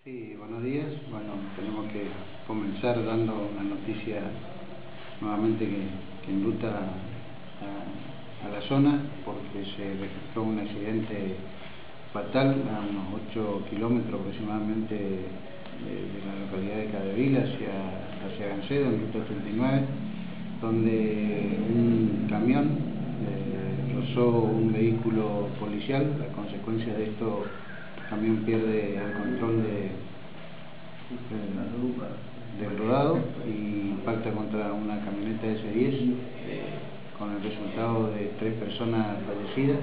Sí, buenos días. Bueno, tenemos que comenzar dando una noticia nuevamente que enluta a la zona, porque se registró un accidente fatal a unos 8 kilómetros aproximadamente de la localidad de Cadeville hacia Gancedo, en ruta 39, donde un camión rozó un vehículo policial. A consecuencia de esto, el camión pierde el control del rodado y impacta contra una camioneta S10, con el resultado de 3 personas fallecidas,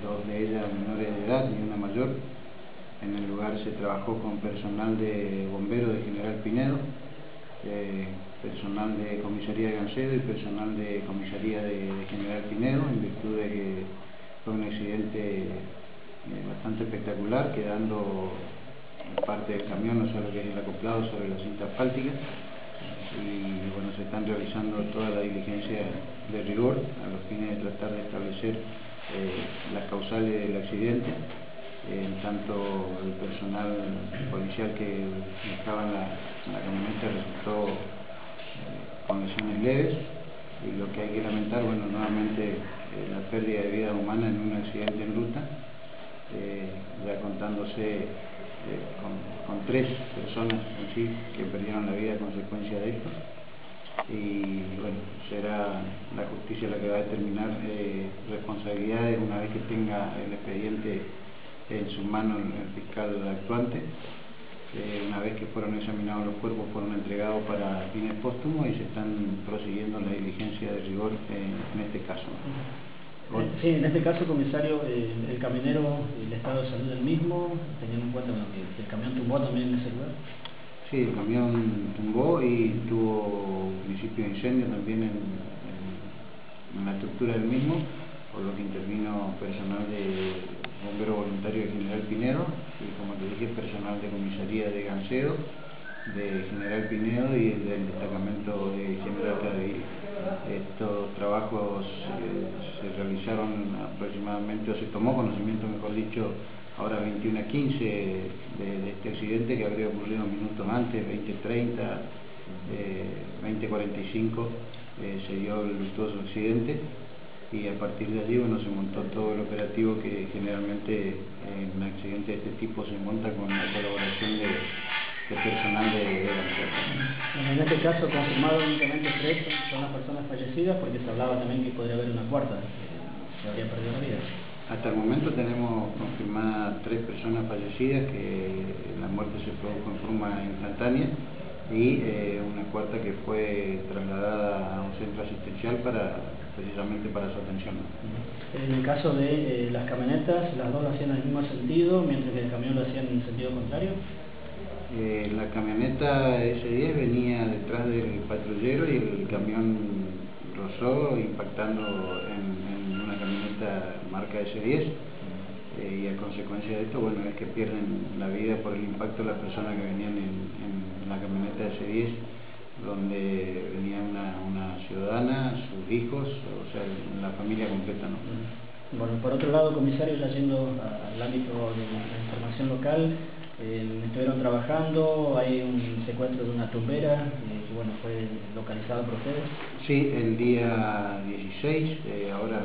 2 de ellas menores de edad y una mayor. En el lugar se trabajó con personal de bomberos de General Pinedo, personal de comisaría de Gancedo y personal de comisaría de General Pinedo, en virtud de que fue un accidente bastante espectacular, quedando parte del camión, o sea, lo que es el acoplado, sobre la cinta asfáltica. Y bueno, se están realizando toda la diligencia de rigor a los fines de tratar de establecer las causales del accidente. En tanto, el personal policial que estaba en la camioneta resultó con lesiones leves, y lo que hay que lamentar, bueno, nuevamente la pérdida de vida humana en un accidente en ruta, ya contándose con 3 personas en sí que perdieron la vida a consecuencia de esto. Y bueno, será la justicia la que va a determinar responsabilidades una vez que tenga el expediente en sus manos el fiscal actuante. Una vez que fueron examinados los cuerpos, fueron entregados para fines póstumos y se están prosiguiendo la diligencia de rigor en este caso. Sí, en este caso, comisario, el camionero, el estado de salud del mismo, teniendo en cuenta que el camión tumbó también en ese lugar. Sí, el camión tumbó y tuvo principio de incendio también en la estructura del mismo, por lo que intervino personal de bombero voluntario de General Pinedo y, como te dije, personal de comisaría de Gancedo, de General Pinedo y el del destacamento de General Cadeville. Estos trabajos se realizaron aproximadamente, o se tomó conocimiento, mejor dicho, ahora 21:15 de este accidente, que habría ocurrido minutos antes, 20:30, 20:45, se dio el luctuoso accidente. Y a partir de allí, bueno, se montó todo el operativo que generalmente en accidentes de este tipo se monta con la colaboración de personal de Gancedo. Bueno, en este caso, confirmado únicamente 3 son las personas fallecidas, porque se hablaba también que podría haber una cuarta que habría perdido la vida. Hasta el momento tenemos confirmadas 3 personas fallecidas, que la muerte se produjo en forma instantánea, y una cuarta que fue trasladada a un centro asistencial precisamente para su atención. En el caso de las camionetas, las dos lo hacían en el mismo sentido, mientras que el camión lo hacía en sentido contrario. La camioneta S10 venía detrás del patrullero y el camión rozó, impactando en una camioneta marca S10. Y a consecuencia de esto, bueno, es que pierden la vida por el impacto las personas que venían en la camioneta S10, donde venía una ciudadana, sus hijos, o sea, la familia completa, ¿no? Bueno, por otro lado, comisario, ya yendo al ámbito de la información local, estuvieron trabajando, hay un secuestro de una tumbera, que bueno, fue localizado por ustedes. Sí, el día 16, ahora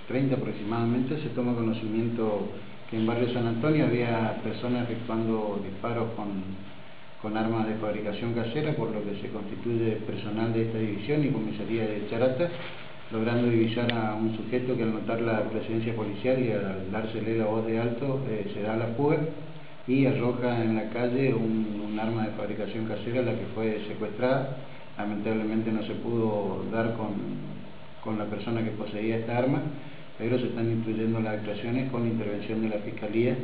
23:30 aproximadamente, se toma conocimiento que en barrio San Antonio había personas efectuando disparos con armas de fabricación casera, por lo que se constituye personal de esta división y comisaría de Charata, logrando divisar a un sujeto que, al notar la presencia policial y al dársele la voz de alto, se da a la fuga y arroja en la calle un arma de fabricación casera, la que fue secuestrada. Lamentablemente no se pudo dar con la persona que poseía esta arma, pero se están instruyendo las actuaciones con intervención de la Fiscalía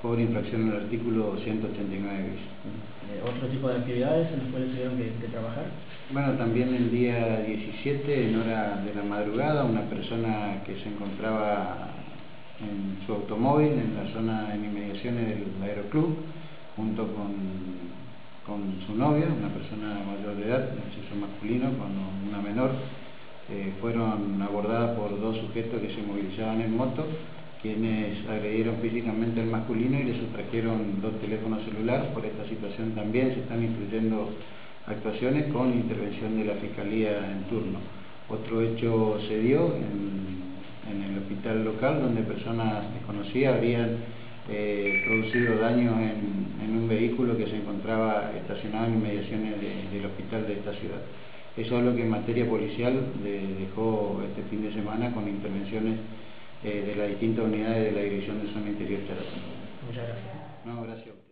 por infracción al artículo 189 bis. ¿Otro tipo de actividades en las cuales tuvieron que trabajar? Bueno, también el día 17, en hora de la madrugada, una persona que se encontraba en su automóvil en la zona, en inmediaciones del aeroclub, junto con su novia, una persona mayor de edad, de sexo masculino, con una menor, fueron abordadas por 2 sujetos que se movilizaban en moto quienes agredieron físicamente al masculino y le sustrajeron 2 teléfonos celulares. Por esta situación también se están incluyendo actuaciones con intervención de la Fiscalía en turno. Otro hecho se dio en el hospital local, donde personas desconocidas habrían producido daños en un vehículo que se encontraba estacionado en inmediaciones del hospital de esta ciudad. Eso es lo que en materia policial dejó este fin de semana con intervenciones de las distintas unidades de la Dirección de Zona Interior Charatengo. Muchas gracias. No, gracias.